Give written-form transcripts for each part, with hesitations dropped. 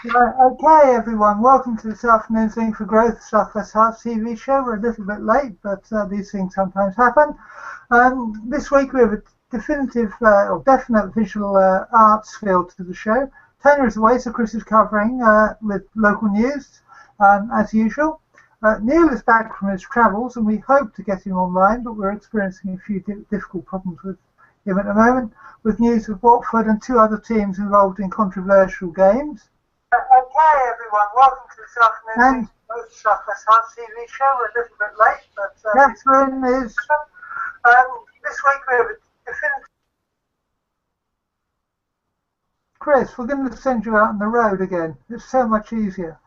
Right, okay, everyone, welcome to this afternoon's Link for Growth Southwest Herts TV show. We're a little bit late, but these things sometimes happen. This week we have a definitive or definite visual arts feel to the show. Tania is away, so Chris is covering with local news as usual. Neal is back from his travels, and we hope to get him online, but we're experiencing a few difficult problems with him at the moment, with news of Watford and two other teams involved in controversial games. Okay, everyone, welcome to this afternoon's Southwest Herts TV show. We're a little bit late, but Catherine is. This week we have a definitive. Chris, we're going to send you out on the road again. It's so much easier.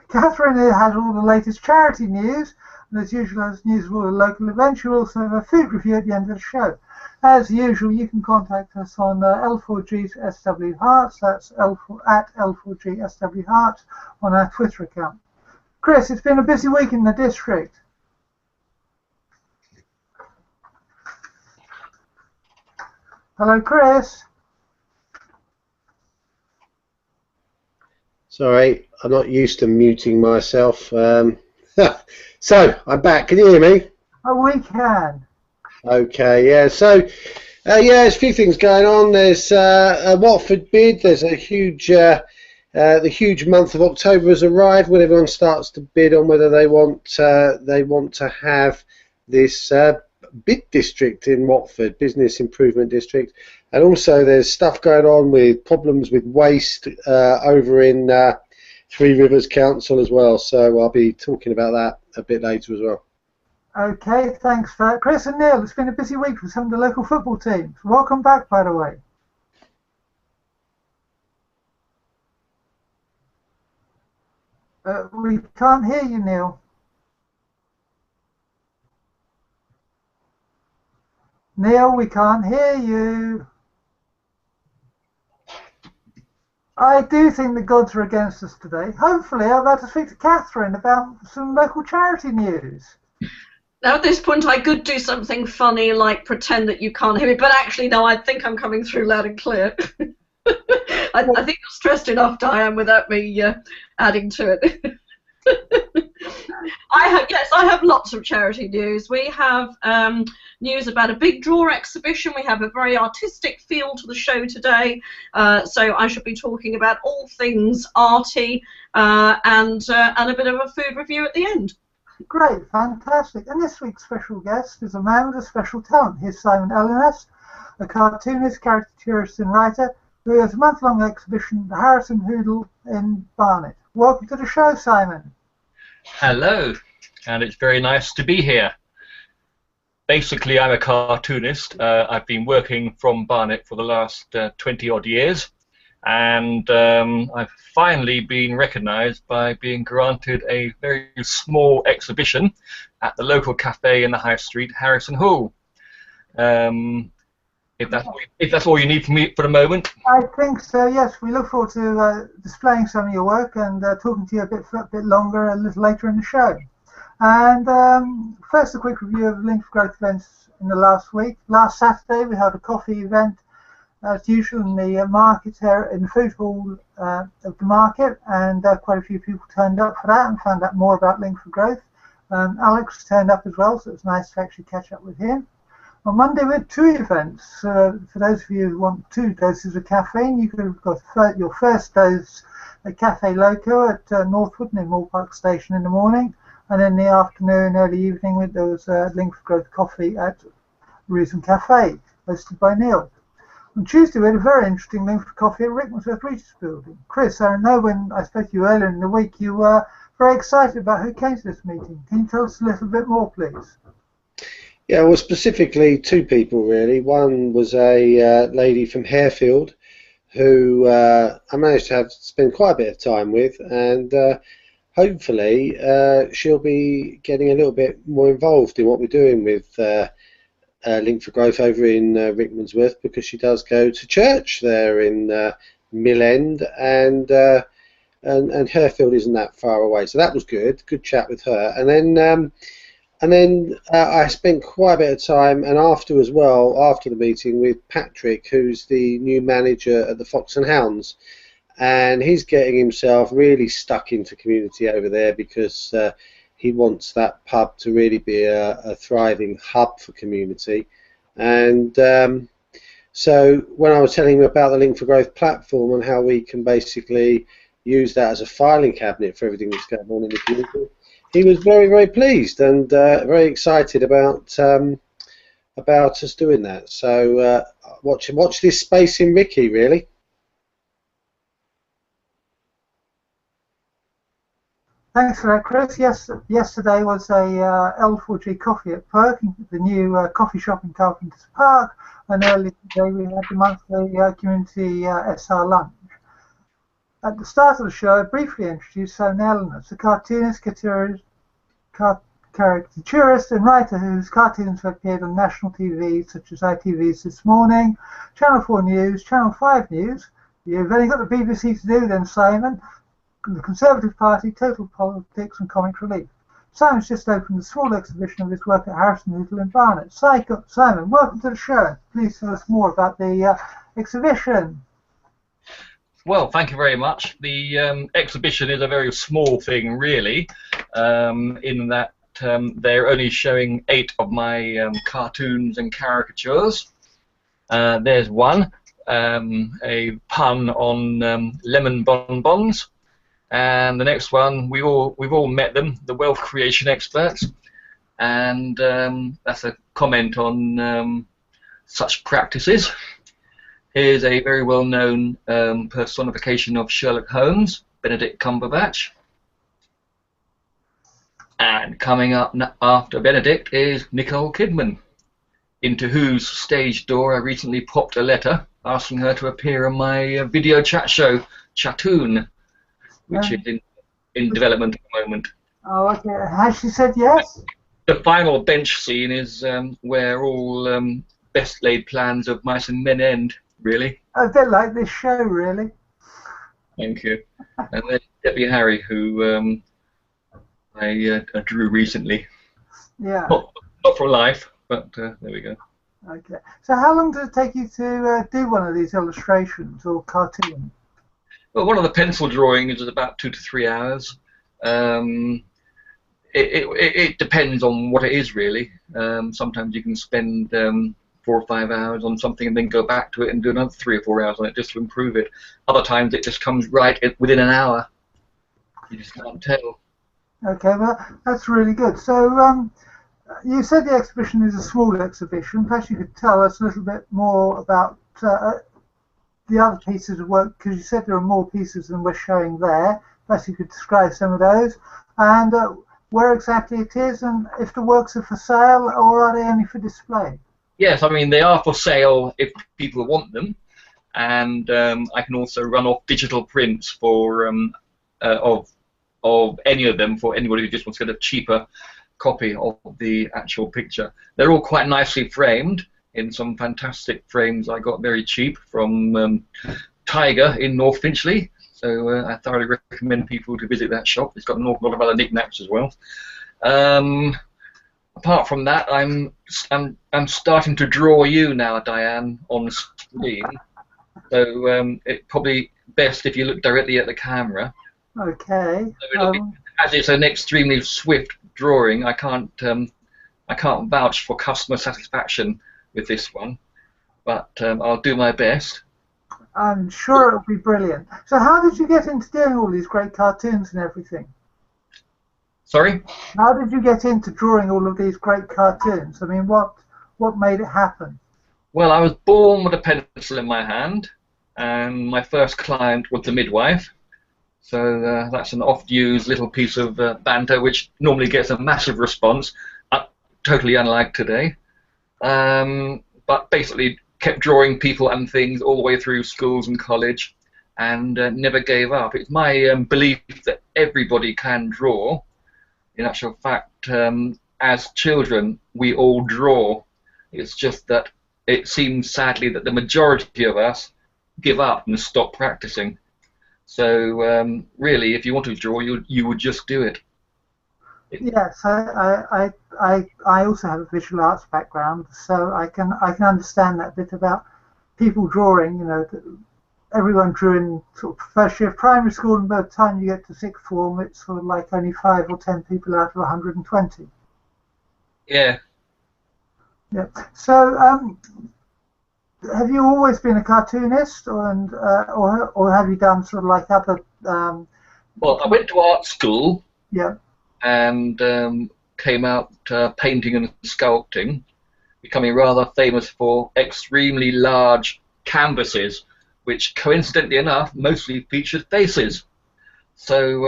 Catherine has all the latest charity news, and as usual, has news of all the local events. You'll also have a food review at the end of the show. As usual, you can contact us on L4G's SW Herts. That's at L4G SW Herts on our Twitter account. Chris, it's been a busy week in the district. Hello, Chris. Sorry, I'm not used to muting myself. So, I'm back. Can you hear me? Oh, we can. Okay, yeah. So, there's a few things going on. There's a Watford bid. There's a huge, the huge month of October has arrived when everyone starts to bid on whether they want to have this bid district in Watford, business improvement district, and also there's stuff going on with problems with waste over in Three Rivers Council as well. So I'll be talking about that a bit later as well. Okay, thanks for that. Chris and Neal, it's been a busy week for some of the local football teams. Welcome back, by the way. We can't hear you, Neal. Neal, we can't hear you. I do think the gods are against us today. Hopefully, I'm about to speak to Catherine about some local charity news. Now, at this point, I could do something funny like pretend that you can't hear me, but actually, no, I think I'm coming through loud and clear. I think you're stressed enough, Diane, without me adding to it. I have lots of charity news. We have news about a big draw exhibition. We have a very artistic feel to the show today, so I should be talking about all things arty and a bit of a food review at the end. Great, fantastic. And this week's special guest is a man with a special talent. Here's Simon Ellinas, a cartoonist, caricaturist and writer who has a month-long exhibition, The Harrison Hoodle in Barnet. Welcome to the show, Simon. Hello, and it's very nice to be here. Basically, I'm a cartoonist. I've been working from Barnet for the last 20-odd years, and I've finally been recognised by being granted a very small exhibition at the local cafe in the High Street, Harrison Hall. If that's all you need from me for the moment. I think so, yes. We look forward to displaying some of your work and talking to you a bit longer, a little later in the show. And first, a quick review of Link for Growth events in the last week. Last Saturday, we held a coffee event, as usual, in the market here, in the food hall of the market, and quite a few people turned up for that and found out more about Link for Growth. Alex turned up as well, so it was nice to actually catch up with him. On Monday we had two events. For those of you who want 2 doses of caffeine, you could have got your first dose at Cafe Loco at Northwood near Moore Park Station in the morning, and in the afternoon, early evening, there was Link for Growth coffee at Reason Cafe, hosted by Neal. On Tuesday we had a very interesting Link for coffee at Rickmansworth Regis Building. Chris, I know when I spoke to you earlier in the week, you were very excited about who came to this meeting. Can you tell us a little bit more, please? Yeah, well, specifically 2 people really. One was a lady from Harefield who I managed to spend quite a bit of time with, and hopefully she'll be getting a little bit more involved in what we're doing with Link for Growth over in Rickmansworth, because she does go to church there in Mill End, and Harefield isn't that far away. So that was good chat with her. And then I spent quite a bit of time, and after the meeting, with Patrick, who's the new manager at the Fox and Hounds. and he's getting himself really stuck into community over there because he wants that pub to really be a thriving hub for community. And so when I was telling him about the Link for Growth platform and how we can basically use that as a filing cabinet for everything that's going on in the community, he was very, very pleased and very excited about us doing that. So watch this space in Ricky, really. Thanks for that, Chris. Yes, yesterday was a L4G coffee at Perk, the new coffee shop in Carpenter's Park, and earlier today we had the monthly community SR lunch. At the start of the show, I briefly introduced Simon Ellinas, a cartoonist, caricaturist and writer whose cartoons have appeared on national TV such as ITV's This Morning, Channel 4 News, Channel 5 News. You've only got the BBC to do then, Simon. The Conservative Party, Total Politics and Comic Relief. Simon's just opened a small exhibition of his work at Herts in Barnet. Simon, welcome to the show. Please tell us more about the exhibition. Well, thank you very much. The exhibition is a very small thing, really, in that they're only showing 8 of my cartoons and caricatures. There's one, a pun on lemon bonbons. And the next one, we've all met them, the wealth creation experts, and that's a comment on such practices. Here's a very well-known personification of Sherlock Holmes, Benedict Cumberbatch. And coming up after Benedict is Nicole Kidman, into whose stage door I recently popped a letter asking her to appear on my video chat show, Chatoon, which is in development at the moment. Oh, okay. Has she said yes? The final bench scene is where all best laid plans of mice and men end, really. A bit like this show, really. Thank you. And then Debbie Harry, who I drew recently. Yeah. Not for life, but there we go. Okay. So how long did it take you to do one of these illustrations or cartoons? Well, one of the pencil drawings is about 2 to 3 hours. It depends on what it is, really. Sometimes you can spend 4 or 5 hours on something and then go back to it and do another 3 or 4 hours on it just to improve it. Other times it just comes right within an hour. You just can't tell. Okay, well, that's really good. So you said the exhibition is a small exhibition. Perhaps you could tell us a little bit more about the other pieces of work, because you said there are more pieces than we're showing there. Perhaps you could describe some of those, and where exactly it is, and if the works are for sale or are they only for display? Yes, I mean they are for sale if people want them, and I can also run off digital prints for of any of them for anybody who just wants to get a cheaper copy of the actual picture. They're all quite nicely framed in some fantastic frames I got very cheap from Tiger in North Finchley. So I thoroughly recommend people to visit that shop. It's got an awful lot of other knickknacks as well. Apart from that, I'm starting to draw you now, Diane, on screen. So it's probably best if you look directly at the camera. Okay. So as it's an extremely swift drawing, I can't vouch for customer satisfaction with this one, but I'll do my best. I'm sure it'll be brilliant. So how did you get into doing all these great cartoons and everything? Sorry? How did you get into drawing all of these great cartoons? I mean, what made it happen? Well, I was born with a pencil in my hand, and my first client was the midwife. So that's an oft-used little piece of banter which normally gets a massive response, totally unlike today. But basically kept drawing people and things all the way through schools and college, and never gave up. It's my belief that everybody can draw. In actual fact, as children, we all draw. It's just that it seems sadly that the majority of us give up and stop practicing. So really, if you want to draw, you would just do it. Yes, I also have a visual arts background, so I can understand that bit about people drawing. You know, everyone drew in sort of first year of primary school, and by the time you get to sixth form, it's sort of like only 5 or 10 people out of 120. Yeah. Yeah. So, have you always been a cartoonist, or have you done sort of like other? Well, I went to art school. Yeah. And came out painting and sculpting, becoming rather famous for extremely large canvases, which coincidentally enough mostly featured faces. So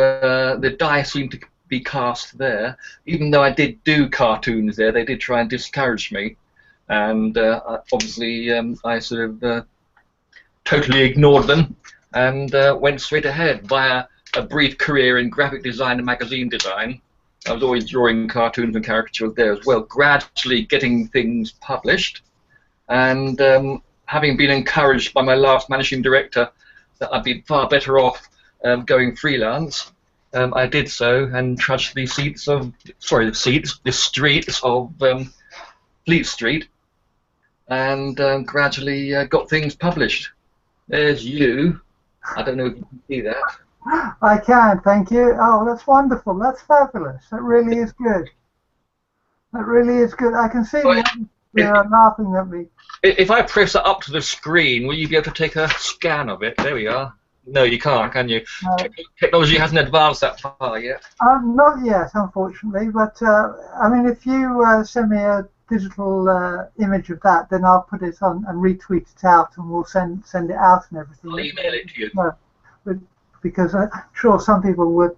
the die seemed to be cast there. Even though I did do cartoons there, they did try and discourage me. And obviously I sort of totally ignored them and went straight ahead via a brief career in graphic design and magazine design. I was always drawing cartoons and caricatures there as well, gradually getting things published, and having been encouraged by my last managing director that I'd be far better off going freelance, I did so and trudged the streets of Fleet Street, and gradually got things published. There's you. I don't know if you can see that. I can, thank you. Oh, that's wonderful. That's fabulous. That really is good. That really is good. I can see they are laughing at me. If I press it up to the screen, will you be able to take a scan of it? There we are. No, you can't, can you? No. Technology hasn't advanced that far yet. Not yet, unfortunately. But I mean, if you send me a digital image of that, then I'll put it on and retweet it out, and we'll send it out and everything. I'll email it to you. Because I'm sure some people would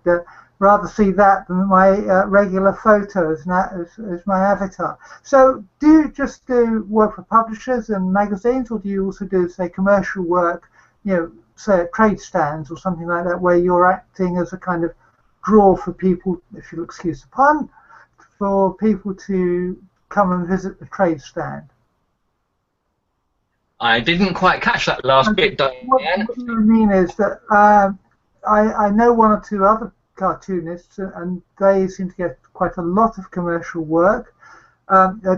rather see that than my regular photos as my avatar. So do you just do work for publishers and magazines, or do you also do, say, commercial work, say at trade stands or something like that, where you're acting as a kind of draw for people, if you'll excuse the pun, for people to come and visit the trade stand? I didn't quite catch that last bit, Diane. What I mean is that I know one or two other cartoonists, and they seem to get quite a lot of commercial work,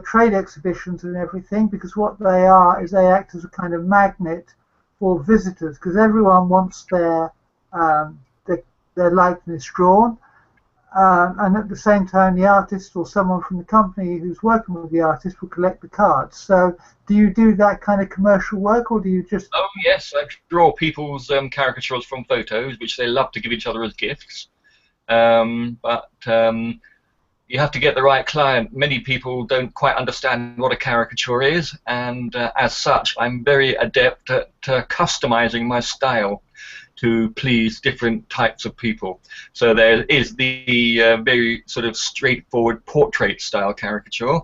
trade exhibitions and everything, because what they are is they act as a kind of magnet for visitors, because everyone wants their likeness drawn, and at the same time the artist or someone from the company who's working with the artist will collect the cards. So do you do that kind of commercial work, or do you just... Oh yes, I draw people's caricatures from photos, which they love to give each other as gifts. But you have to get the right client. Many people don't quite understand what a caricature is, and as such, I'm very adept at customizing my style to please different types of people. So there is the very sort of straightforward portrait style caricature,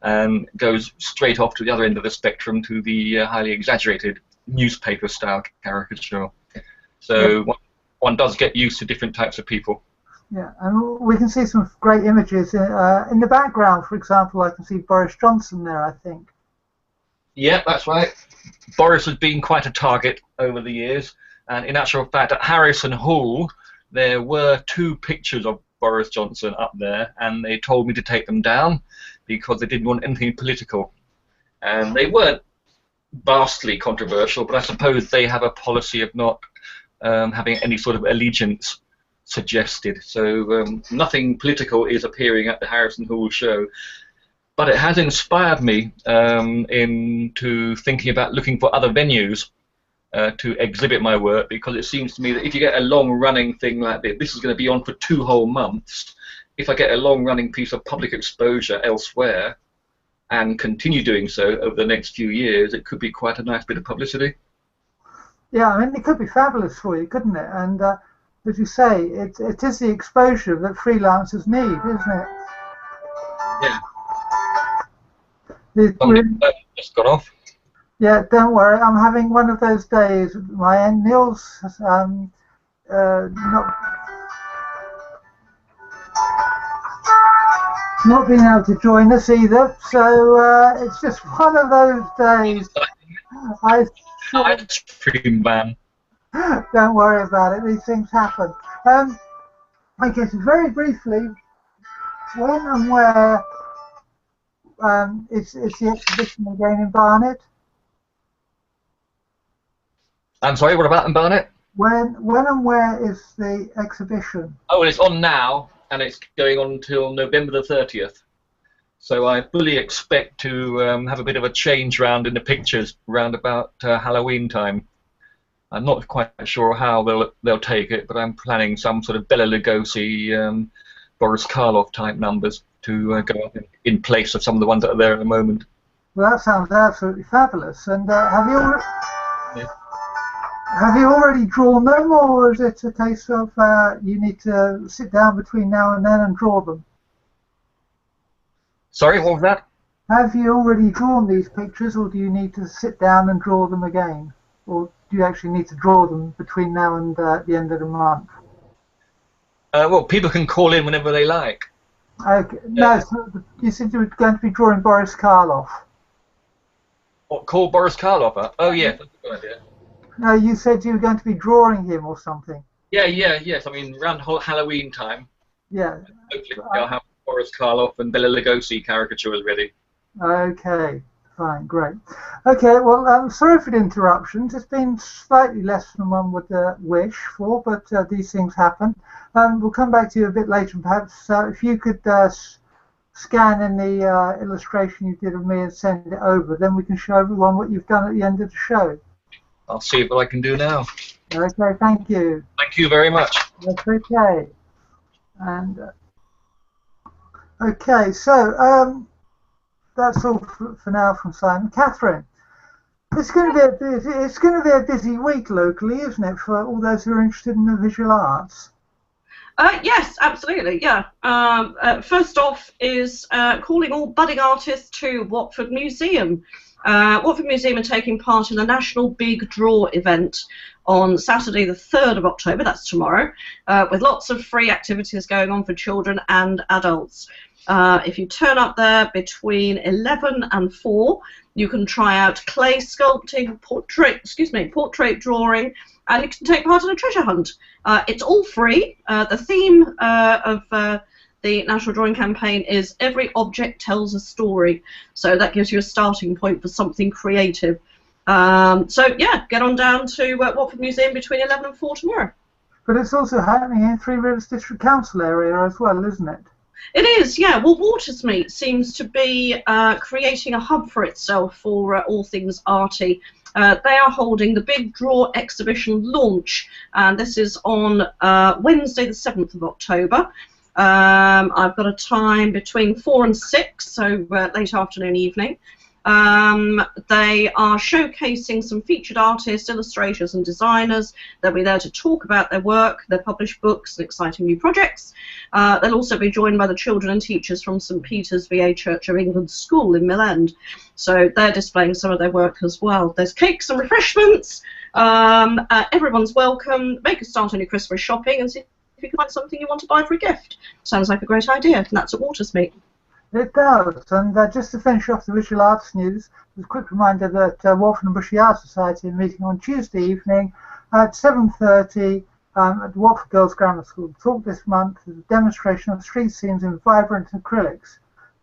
and goes straight off to the other end of the spectrum to the highly exaggerated newspaper style caricature. So one does get used to different types of people. Yeah, and we can see some great images in the background. For example, I can see Boris Johnson there, I think. Yeah, that's right. Boris has been quite a target over the years, and in actual fact, at Harrison Hall, there were 2 pictures of Boris Johnson up there, and they told me to take them down because they didn't want anything political. And they weren't vastly controversial, but I suppose they have a policy of not having any sort of allegiance suggested. So nothing political is appearing at the Harrison Hall show. But it has inspired me into thinking about looking for other venues to exhibit my work, because it seems to me that if you get a long-running thing like this is going to be on for 2 whole months. If I get a long-running piece of public exposure elsewhere and continue doing so over the next few years, it could be quite a nice bit of publicity. Yeah, I mean, it could be fabulous for you, couldn't it? And as you say, it is the exposure that freelancers need, isn't it? Yeah. Just got off. Yeah, don't worry. I'm having one of those days at my end. Neal's not being able to join us either, so it's just one of those days. Ice cream van. Don't worry about it. These things happen. I guess very briefly, when and where is the exhibition again in Barnet? I'm sorry, what about them, Barnet? When and where is the exhibition? Oh, well, it's on now, and it's going on until November the 30th. So I fully expect to have a bit of a change round in the pictures round about Halloween time. I'm not quite sure how they'll take it, but I'm planning some sort of Bela Lugosi, Boris Karloff type numbers to go up in place of some of the ones that are there at the moment. Well, that sounds absolutely fabulous. And have you already drawn them, or is it a case of you need to sit down between now and then and draw them? Sorry, what was that? Have you already drawn these pictures, or do you need to sit down and draw them again? Or do you actually need to draw them between now and the end of the month? Well, people can call in whenever they like. Okay. No, so you said you were going to be drawing Boris Karloff. What, call Boris Karloff up? Oh, yeah, that's a good idea. No, you said you were going to be drawing him or something. Yes. I mean, around Halloween time. Yeah. Hopefully I'll have Boris Karloff and Bela Lugosi caricatures ready. Okay, fine, great. Okay, well, I'm sorry for the interruptions. It's been slightly less than one would wish for, but these things happen. We'll come back to you a bit later, and perhaps if you could scan in the illustration you did of me and send it over, then we can show everyone what you've done at the end of the show. I'll see what I can do now. Okay, thank you. Thank you very much. That's okay. And okay, so that's all for now from Simon. Catherine, it's going to be a busy week locally, isn't it, for all those who are interested in the visual arts? Yes, absolutely, yeah. First off is calling all budding artists to Watford Museum. Watford Museum are taking part in the National Big Draw event on Saturday the 3rd of October, that's tomorrow, with lots of free activities going on for children and adults. If you turn up there between 11 and 4, you can try out clay sculpting, portrait drawing, and you can take part in a treasure hunt. It's all free. The theme of the National Drawing Campaign is Every Object Tells a Story. So that gives you a starting point for something creative. So yeah, get on down to Watford Museum between 11 and 4 tomorrow. But it's also happening in Three Rivers District Council area as well, isn't it? It is, yeah. Well, Watersmeet seems to be creating a hub for itself for all things arty. They are holding the Big Draw exhibition launch, and this is on Wednesday the 7th of October. I've got a time between 4 and 6, so late afternoon, evening. They are showcasing some featured artists, illustrators and designers. They'll be there to talk about their work, their published books and exciting new projects. They'll also be joined by the children and teachers from St Peter's VA Church of England School in Mill End. So they're displaying some of their work as well. There's cakes and refreshments. Everyone's welcome. Make a start on your Christmas shopping and see if you can find something you want to buy for a gift. Sounds like a great idea, and that's at Watersmeet. It does, and just to finish off the visual arts news, a quick reminder that Waltham and Bushy Art Society are meeting on Tuesday evening at 7:30 at the Watford Girls Grammar School. The talk this month is a demonstration of street scenes in vibrant acrylics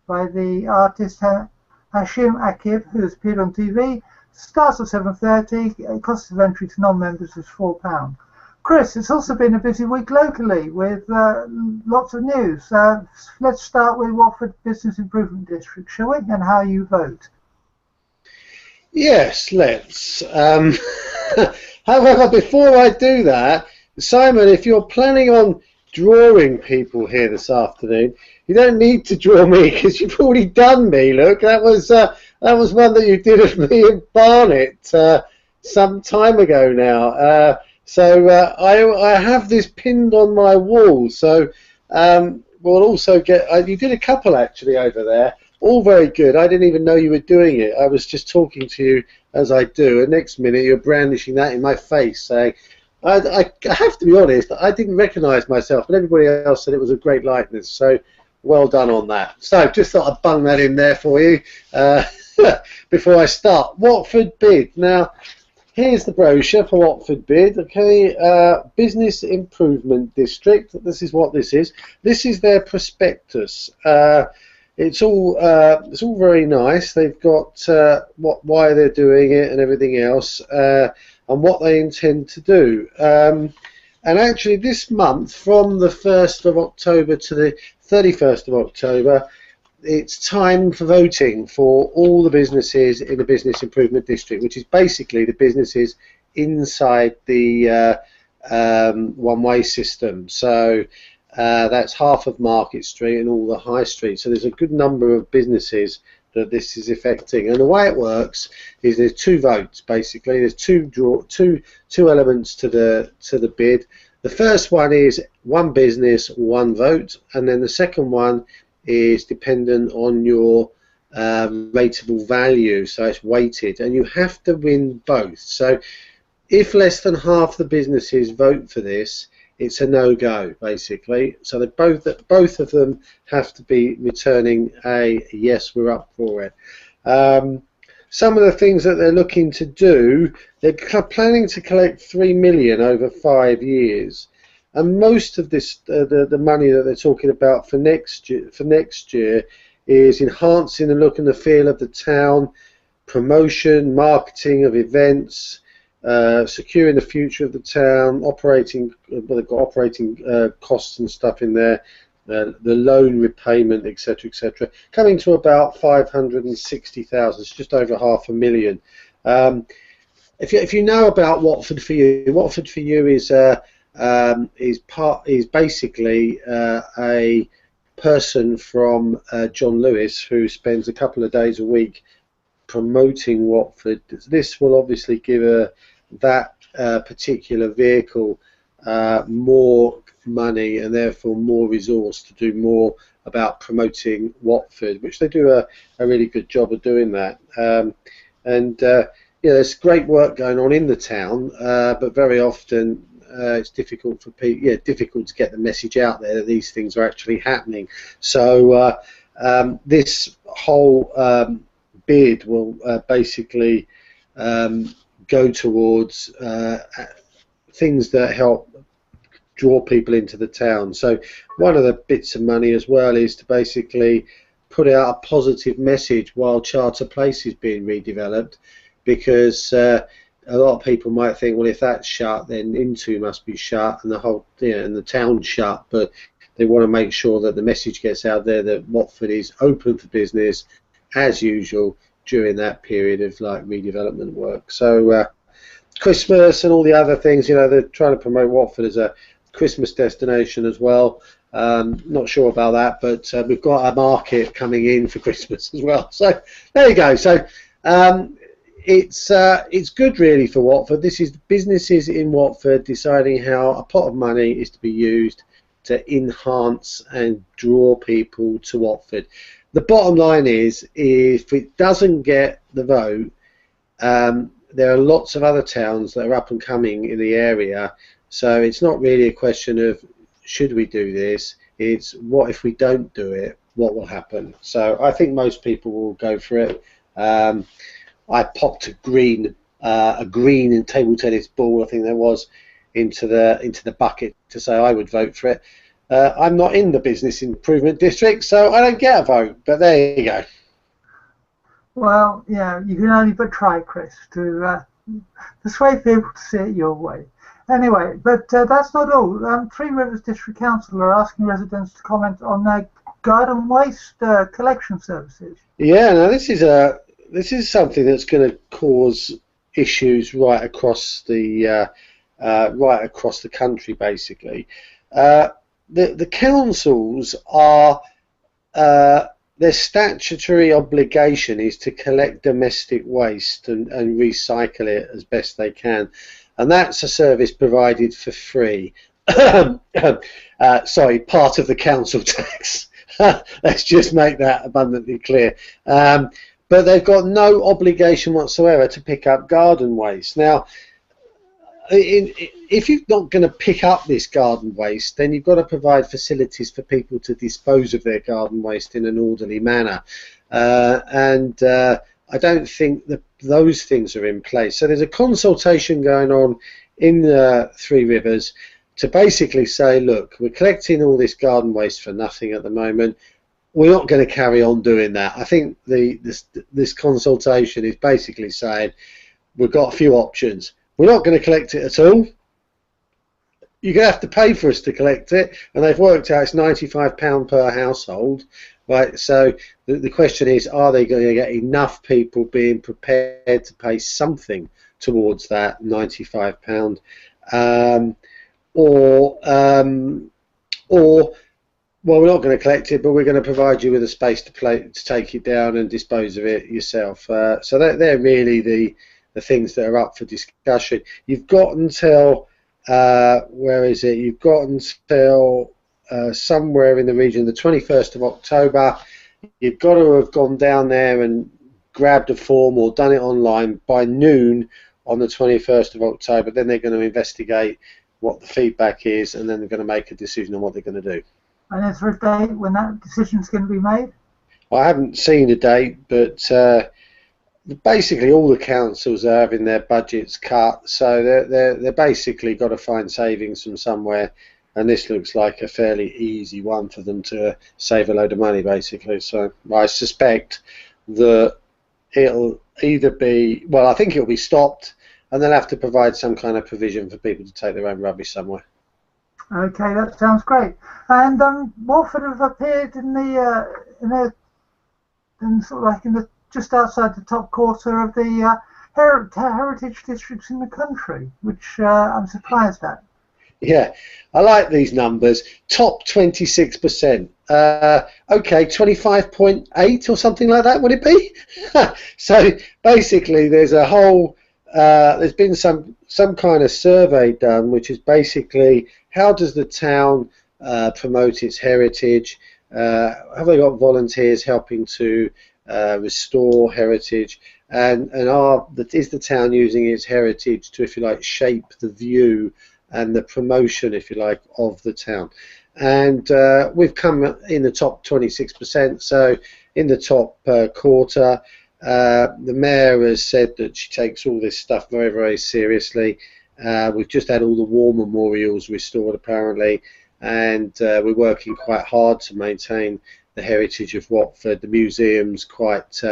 by the artist Hashim Akib, who has appeared on TV. Starts at 7:30. Cost of entry to non-members is £4. Chris, it's also been a busy week locally with lots of news. Let's start with Watford Business Improvement District, shall we, and how you vote. Yes, let's. However, before I do that, Simon, if you're planning on drawing people here this afternoon, you don't need to draw me because you've already done me. Look, that was one that you did of me and Barnet some time ago now. So I have this pinned on my wall. So we'll also get. You did a couple actually over there. All very good. I didn't even know you were doing it. I was just talking to you as I do. And next minute you're brandishing that in my face, saying, I have to be honest. I didn't recognise myself, but everybody else said it was a great likeness. So well done on that. So just thought I'd bung that in there for you before I start. Watford Bid now. Here's the brochure for Watford Bid, okay, Business Improvement District. This is what this is. This is their prospectus. It's all very nice. They've got why they're doing it and everything else. and what they intend to do. And actually this month, from the 1st of October to the 31st of October, it's time for voting for all the businesses in the Business Improvement District, which is basically the businesses inside the one-way system. So that's half of Market Street and all the high street. So there's a good number of businesses that this is affecting. And the way it works is there's 2 votes basically. There's two elements to the bid. The first one is 1 business, 1 vote, and then the second one is dependent on your rateable value, so it's weighted, and you have to win both. So if less than half the businesses vote for this, it's a no-go basically. So they both of them have to be returning a yes, we're up for it. Some of the things that they're looking to do, they're planning to collect 3 million over 5 years. And most of this, the money that they're talking about for next year is enhancing the look and the feel of the town, promotion, marketing of events, securing the future of the town, operating, well, they've got operating costs and stuff in there, the loan repayment, etc., etc., coming to about 560,000. It's just over $500,000. If you know about Watford for You is basically a person from John Lewis who spends a couple of days a week promoting Watford. This will obviously give that particular vehicle more money and therefore more resource to do more about promoting Watford, which they do a really good job of doing that. There's great work going on in the town, but very often it's difficult for people, difficult to get the message out there that these things are actually happening. So this whole bid will basically go towards things that help draw people into the town. So one of the bits of money as well is to basically put out a positive message while Charter Place is being redeveloped, because a lot of people might think, well, if that's shut, then Into must be shut and the whole and the town's shut. But they want to make sure that the message gets out there that Watford is open for business as usual during that period of like redevelopment work. So Christmas and all the other things, they're trying to promote Watford as a Christmas destination as well. Not sure about that, but we've got a market coming in for Christmas as well. So there you go. So it's good really for Watford. This is businesses in Watford deciding how a pot of money is to be used to enhance and draw people to Watford. The bottom line is, if it doesn't get the vote, there are lots of other towns that are up and coming in the area. So it's not really a question of should we do this, it's what if we don't do it, what will happen. So I think most people will go for it. I popped a green in table tennis ball, I think there was, into the bucket to say I would vote for it. I'm not in the Business Improvement District, so I don't get a vote, but there you go. Well, you can only but try, Chris, to persuade people to see it your way. Anyway, but that's not all. Three Rivers District Council are asking residents to comment on their garden waste collection services. Yeah, now this is something that's going to cause issues right across the country, basically. The councils are their statutory obligation is to collect domestic waste and recycle it as best they can, and that's a service provided for free. Sorry, part of the council tax. Let's just make that abundantly clear. But they've got no obligation whatsoever to pick up garden waste. Now, if you're not going to pick up this garden waste, then you've got to provide facilities for people to dispose of their garden waste in an orderly manner. I don't think that those things are in place. So there's a consultation going on in the Three Rivers to basically say, look, we're collecting all this garden waste for nothing at the moment. We're not going to carry on doing that. I think this consultation is basically saying we've got a few options. we're not going to collect it at all. You're going to have to pay for us to collect it, and they've worked out it's £95 per household, right? So the question is, are they going to get enough people being prepared to pay something towards that £95, or well, we're not going to collect it, but we're going to provide you with a space to take it down and dispose of it yourself. So they're really the things that are up for discussion. You've got until where is it? You've got until somewhere in the region, the 21st of October. You've got to have gone down there and grabbed a form or done it online by noon on the 21st of October. Then they're going to investigate what the feedback is, and then they're going to make a decision on what they're going to do. And is there a date when that decision's going to be made? I haven't seen a date, but basically all the councils are having their budgets cut, so they're basically got to find savings from somewhere, and this looks like a fairly easy one for them to save a load of money, basically. So I suspect that it'll either be, well, I think it'll be stopped, and they'll have to provide some kind of provision for people to take their own rubbish somewhere. Okay, that sounds great. And Watford have appeared in sort of like in the just outside the top quarter of the heritage districts in the country, which I'm surprised at. Yeah, I like these numbers. Top 26%. Okay, 25.8 or something like that, would it be? So basically, there's a whole. There's been some kind of survey done, which is basically how does the town promote its heritage? Have they got volunteers helping to restore heritage? And is the town using its heritage to, if you like, shape the view and the promotion, if you like, of the town? And we've come in the top 26%, so in the top quarter. The mayor has said that she takes all this stuff very, very seriously. We've just had all the war memorials restored, apparently, and we're working quite hard to maintain the heritage of Watford. The museum's quite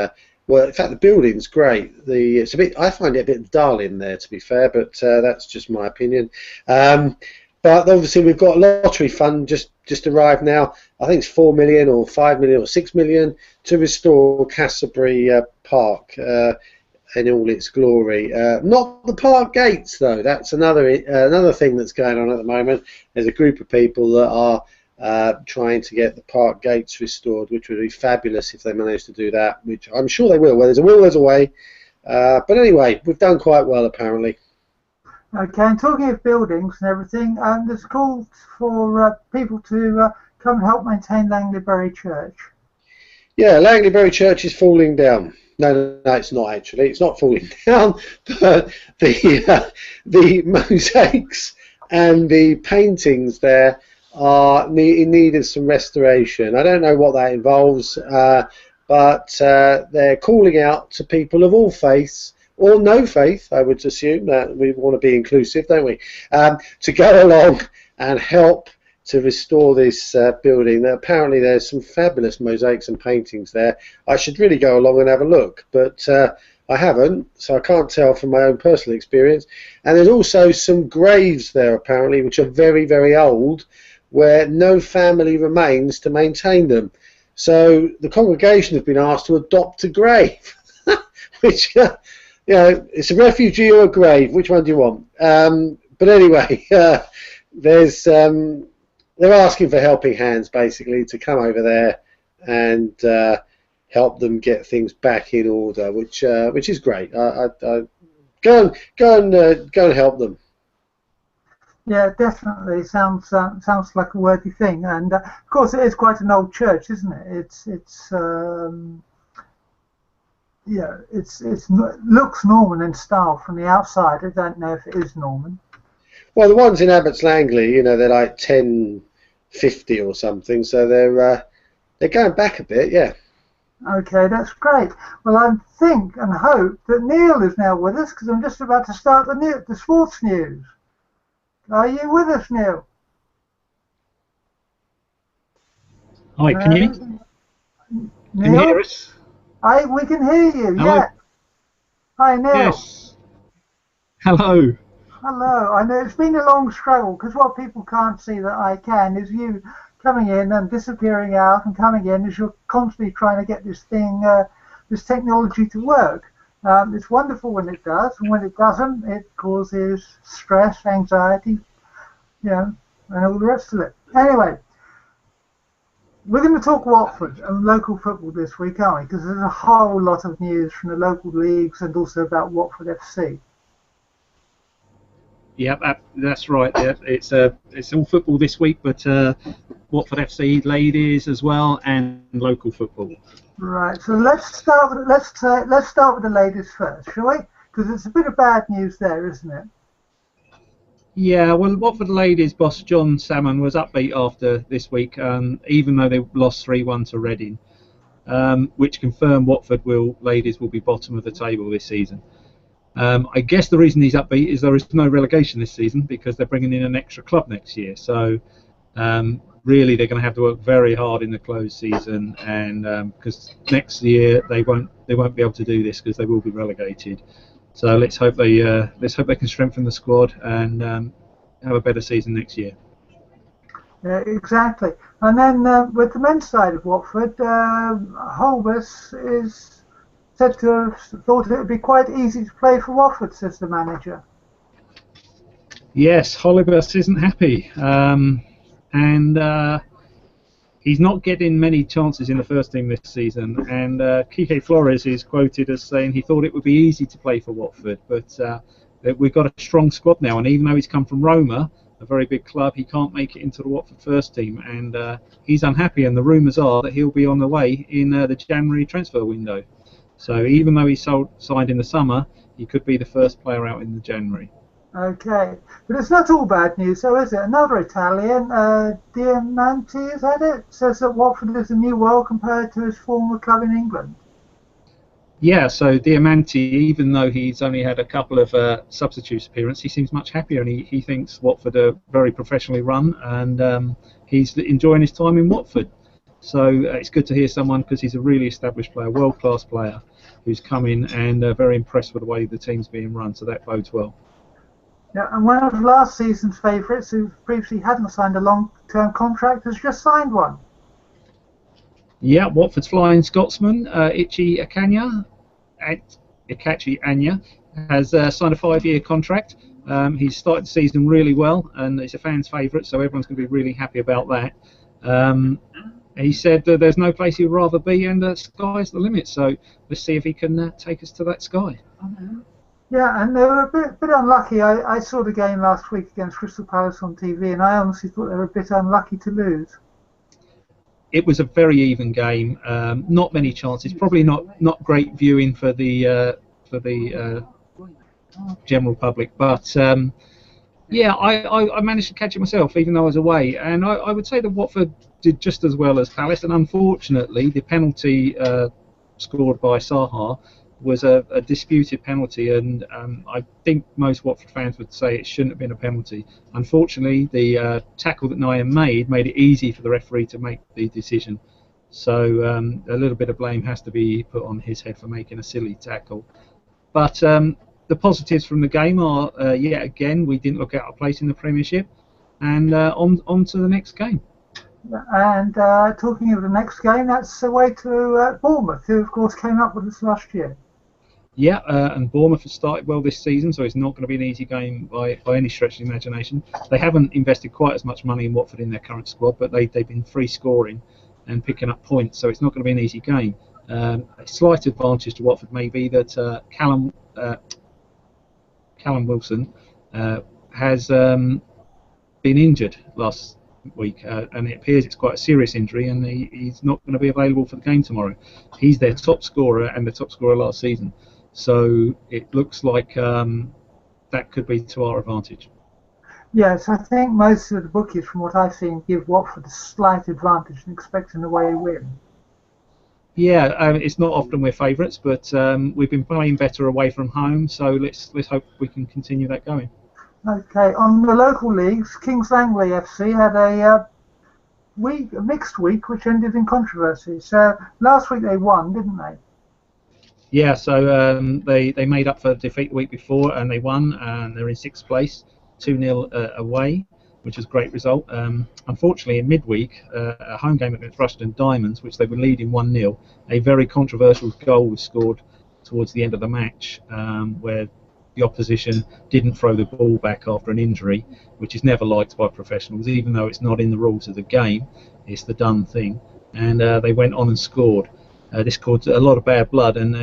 well. In fact, the building's great. It's a bit. I find it a bit dull in there, to be fair, but that's just my opinion. But obviously, we've got a lottery fund just arrived now. I think it's 4 million or 5 million or 6 million to restore Castlebury Park in all its glory. Not the park gates, though. That's another thing that's going on at the moment. There's a group of people that are trying to get the park gates restored, which would be fabulous if they manage to do that, which I'm sure they will. Where there's a will, there's a way. But anyway, we've done quite well, apparently. Okay, and talking of buildings and everything, there's calls for people to come and help maintain Langleybury Church. Yeah, Langleybury Church is falling down. No, it's not actually. It's not falling down, but the mosaics and the paintings there are in need of some restoration. I don't know what that involves, but they're calling out to people of all faiths, or no faith, I would assume, that we want to be inclusive, don't we, to go along and help to restore this building. Apparently there's some fabulous mosaics and paintings there. I should really go along and have a look, but I haven't, so I can't tell from my own personal experience. And there's also some graves there, apparently, which are very, very old, where no family remains to maintain them. So the congregation have been asked to adopt a grave, which... you know, it's a refugee or a grave. Which one do you want? But anyway, they're asking for helping hands, basically, to come over there and help them get things back in order, which is great. I go and help them. Yeah, definitely sounds like a worthy thing, and of course it is quite an old church, isn't it? Yeah, it looks Norman in style from the outside. I don't know if it is Norman. Well, the ones in Abbots Langley, you know, they're like 1050 or something, so they're going back a bit, yeah. Okay, that's great. Well, I think and hope that Neal is now with us, because I'm just about to start the sports news. Are you with us, Neal? Hi, can you hear us? We can hear you. Hello? Yeah. Hi, Neal. Yes. Hello. Hello. I know it's been a long struggle because what people can't see that I can is you coming in and disappearing out and coming in as you're constantly trying to get this thing, this technology to work. It's wonderful when it does, and when it doesn't, it causes stress, anxiety, and all the rest of it. Anyway, we're going to talk Watford and local football this week, aren't we? Because there's a whole lot of news from the local leagues and also about Watford FC. Yeah, that's right. Yeah, it's all football this week, but Watford FC ladies as well and local football. Right. So let's start with the ladies first, shall we? Because it's a bit of bad news there, isn't it? Yeah. Well, Watford ladies boss John Salmon was upbeat after this week, even though they lost 3-1 to Reading, which confirmed Watford ladies will be bottom of the table this season. I guess the reason he's upbeat is there is no relegation this season because they're bringing in an extra club next year. So really, they're going to have to work very hard in the closed season, and because next year they won't be able to do this because they will be relegated. So let's hope they can strengthen the squad and have a better season next year. Yeah, exactly. And then with the men's side of Watford, Holbus is said to have thought it would be quite easy to play for Watford, says the manager. Yes, Holibus isn't happy, and he's not getting many chances in the first team this season. And Kike Flores is quoted as saying he thought it would be easy to play for Watford, but we've got a strong squad now. And even though he's come from Roma, a very big club, he can't make it into the Watford first team, and he's unhappy. And the rumours are that he'll be on the way in the January transfer window. So even though he's signed in the summer, he could be the first player out in the January. Okay, but it's not all bad news, so is it? Another Italian, Diamanti, is that it? Says that Watford is a new world compared to his former club in England. Yeah, so Diamanti, even though he's only had a couple of substitute appearances, he seems much happier, and he thinks Watford are very professionally run, and he's enjoying his time in Watford. So it's good to hear someone, because he's a really established player, world-class player, who's come in and very impressed with the way the team's being run, so that bodes well. Yeah, and one of last season's favourites, who previously hadn't signed a long-term contract, has just signed one. Yeah, Watford's flying Scotsman, Ikachi Anya, has signed a 5-year contract. He's started the season really well, and it's a fan's favourite, so everyone's going to be really happy about that. He said that there's no place he'd rather be, and the sky's the limit. So let's see if he can take us to that sky. Yeah, and they were a bit unlucky. I saw the game last week against Crystal Palace on TV, and I honestly thought they were a bit unlucky to lose. It was a very even game. Not many chances. Probably not great viewing for the general public, but. Yeah, I managed to catch it myself, even though I was away, and I would say that Watford did just as well as Palace, and unfortunately the penalty scored by Saha was a disputed penalty, and I think most Watford fans would say it shouldn't have been a penalty. Unfortunately, the tackle that Tania made it easy for the referee to make the decision, so a little bit of blame has to be put on his head for making a silly tackle. But the positives from the game are, yet again, we didn't look out of place in the Premiership, and on to the next game. And talking of the next game, that's away to Bournemouth, who of course came up with us last year. Yeah, and Bournemouth has started well this season, so it's not going to be an easy game by any stretch of the imagination. They haven't invested quite as much money in Watford in their current squad, but they've been free scoring and picking up points, so it's not going to be an easy game. A slight advantage to Watford may be that Callum Wilson has been injured last week, and it appears it's quite a serious injury, and he's not going to be available for the game tomorrow. He's their top scorer and the top scorer last season, so it looks like that could be to our advantage. Yes, I think most of the bookies, from what I've seen, give Watford a slight advantage and expect an away win. Yeah, it's not often we're favourites, but we've been playing better away from home, so let's hope we can continue that going. Okay, on the local leagues, Kings Langley FC had a mixed week, which ended in controversy. So last week they won, didn't they? Yeah, so they made up for the defeat the week before and they won, and they're in 6th place, 2-0 away, which is a great result. Unfortunately, in midweek, a home game against Rushden Diamonds, which they were leading 1-0, a very controversial goal was scored towards the end of the match, where the opposition didn't throw the ball back after an injury, which is never liked by professionals, even though it's not in the rules of the game. It's the done thing, and they went on and scored. This caused a lot of bad blood, and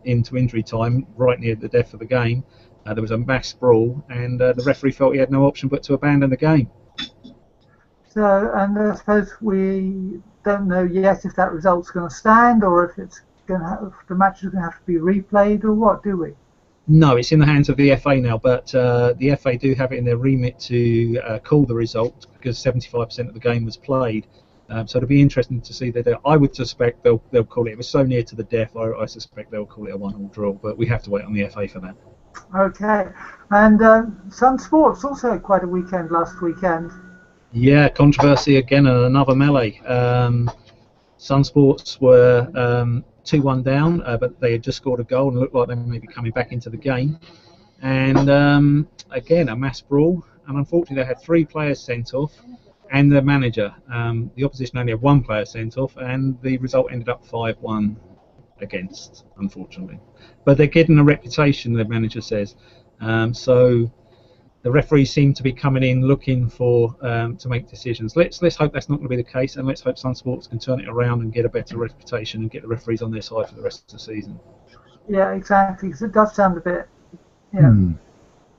into injury time, right near the death of the game, there was a mass brawl, and the referee felt he had no option but to abandon the game. So, and I suppose we don't know yet if that result's going to stand, or if it's going to have, the match is going to have to be replayed, or what, do we? No, it's in the hands of the FA now, but the FA do have it in their remit to call the result, because 75% of the game was played. So it'll be interesting to see that. I would suspect they'll call it. It was so near to the death. I suspect they'll call it a 1-1 draw, but we have to wait on the FA for that. Okay, and Sun Sports also had quite a weekend last weekend. Yeah, controversy again and another melee. Sun Sports were 2-1 down, but they had just scored a goal and looked like they may be coming back into the game. And again, a mass brawl, and unfortunately they had 3 players sent off and the manager. The opposition only had 1 player sent off, and the result ended up 5-1 against, unfortunately. But they're getting a reputation, the manager says. So the referees seem to be coming in looking for to make decisions. Let's hope that's not going to be the case, and let's hope Sun Sports can turn it around and get a better reputation and get the referees on their side for the rest of the season. Yeah, exactly, because it does sound a bit,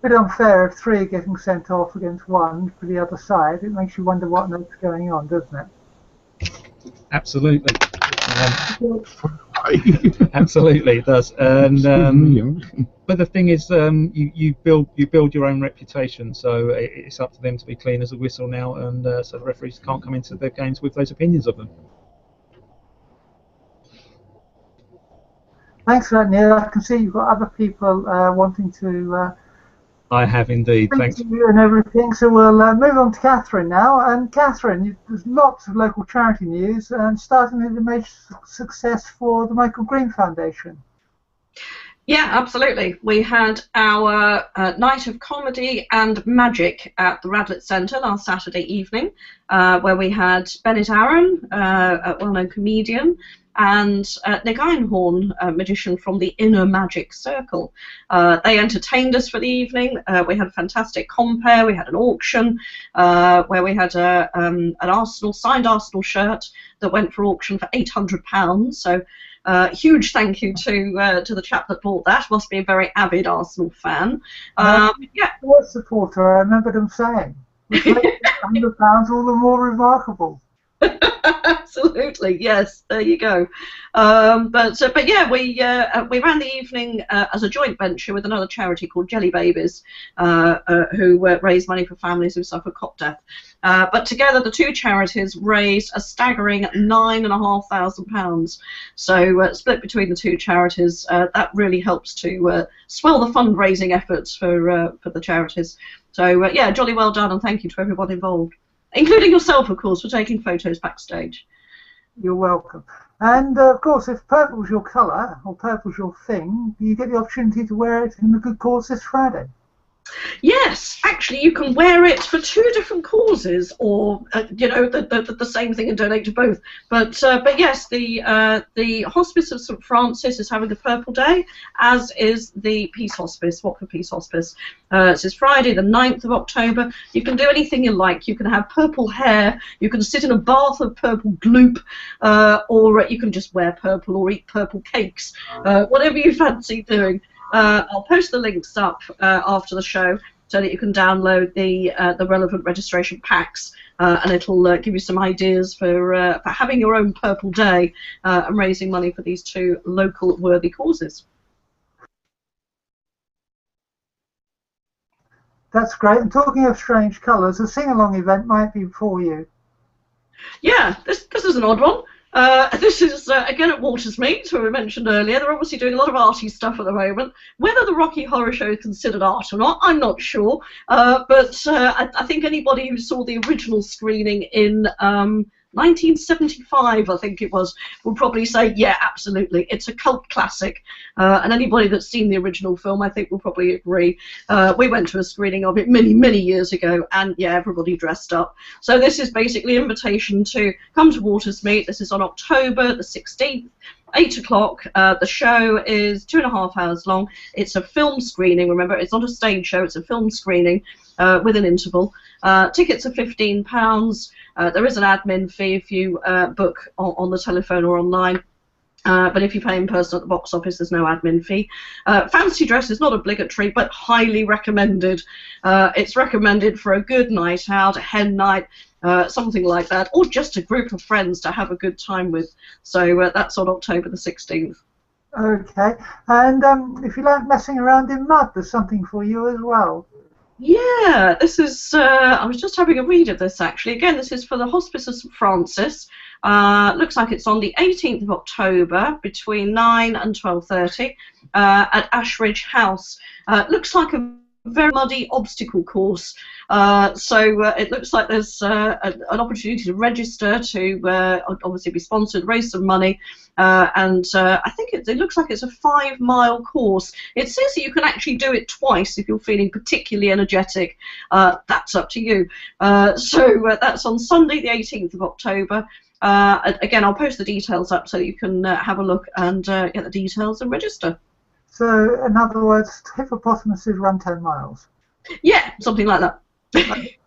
bit unfair if 3 are getting sent off against 1 for the other side. It makes you wonder what on earth's going on, doesn't it? Absolutely. Absolutely, it does. And but the thing is, you build your own reputation, so it's up to them to be clean as a whistle now, and so the referees can't come into their games with those opinions of them. Thanks for that, Neil. I can see you've got other people wanting to. I have indeed. Thanks. And everything. So we'll move on to Catherine now. And Catherine, there's lots of local charity news, and starting with a major success for the Michael Green Foundation. Yeah, absolutely. We had our night of comedy and magic at the Radlett Centre last Saturday evening, where we had Bennett Aaron, a well-known comedian, and Nick Einhorn, a magician from the Inner Magic Circle. They entertained us for the evening. We had a fantastic compare. We had an auction where we had an signed Arsenal shirt that went for auction for £800. So huge thank you to the chap that bought that. Must be a very avid Arsenal fan. Yeah. What supporter? I remember them saying. £800, all the more remarkable. Absolutely, yes. There you go. But yeah, we ran the evening as a joint venture with another charity called Jelly Babies, who raise money for families who suffer cot death. But together, the 2 charities raised a staggering £9,500. So split between the 2 charities, that really helps to swell the fundraising efforts for the charities. So yeah, jolly well done, and thank you to everyone involved, including yourself, of course, for taking photos backstage. You're welcome. And of course, if purple's your colour, or purple's your thing, you get the opportunity to wear it in the good cause this Friday. Yes, actually, you can wear it for 2 different causes, or the same thing and donate to both. But yes, the Hospice of St Francis is having a Purple Day, as is the Peace Hospice, Watford Peace Hospice. This is Friday, the 9th of October. You can do anything you like. You can have purple hair. You can sit in a bath of purple gloop, or you can just wear purple or eat purple cakes. Whatever you fancy doing. I'll post the links up after the show so that you can download the relevant registration packs, and it'll give you some ideas for having your own Purple Day and raising money for these 2 local worthy causes. That's great. And talking of strange colours, a sing-along event might be for you. Yeah, this is an odd one. This is, again, at Watersmeet, who we mentioned earlier. They're obviously doing a lot of arty stuff at the moment. Whether the Rocky Horror Show is considered art or not, I'm not sure. But I think anybody who saw the original screening in 1975, I think it was, would probably say, yeah, absolutely. It's a cult classic. And anybody that's seen the original film, I think, will probably agree. We went to a screening of it many, many years ago, and yeah, everybody dressed up. So this is basically an invitation to come to Watersmeet. This is on October the 16th. 8 o'clock. The show is 2.5 hours long. It's a film screening, remember, it's not a stage show, it's a film screening with an interval. Tickets are £15. There is an admin fee if you book on the telephone or online. But if you pay in person at the box office, there's no admin fee. Fancy dress is not obligatory, but highly recommended. It's recommended for a good night out, a hen night, something like that, or just a group of friends to have a good time with. So that's on October the 16th. Okay, and if you like messing around in mud, there's something for you as well. Yeah, this is, I was just having a read of this actually. Again, this is for the Hospice of St Francis. Looks like it's on the 18th of October between 9 and 12:30 at Ashridge House. Looks like a very muddy obstacle course. So it looks like there's an opportunity to register to obviously be sponsored, raise some money, and I think it looks like it's a 5-mile course. It says that you can actually do it twice if you're feeling particularly energetic. That's up to you. So that's on Sunday the 18th of October. Again, I'll post the details up so that you can have a look and get the details and register. So, in other words, hippopotamuses run 10 miles. Yeah, something like that. Okay,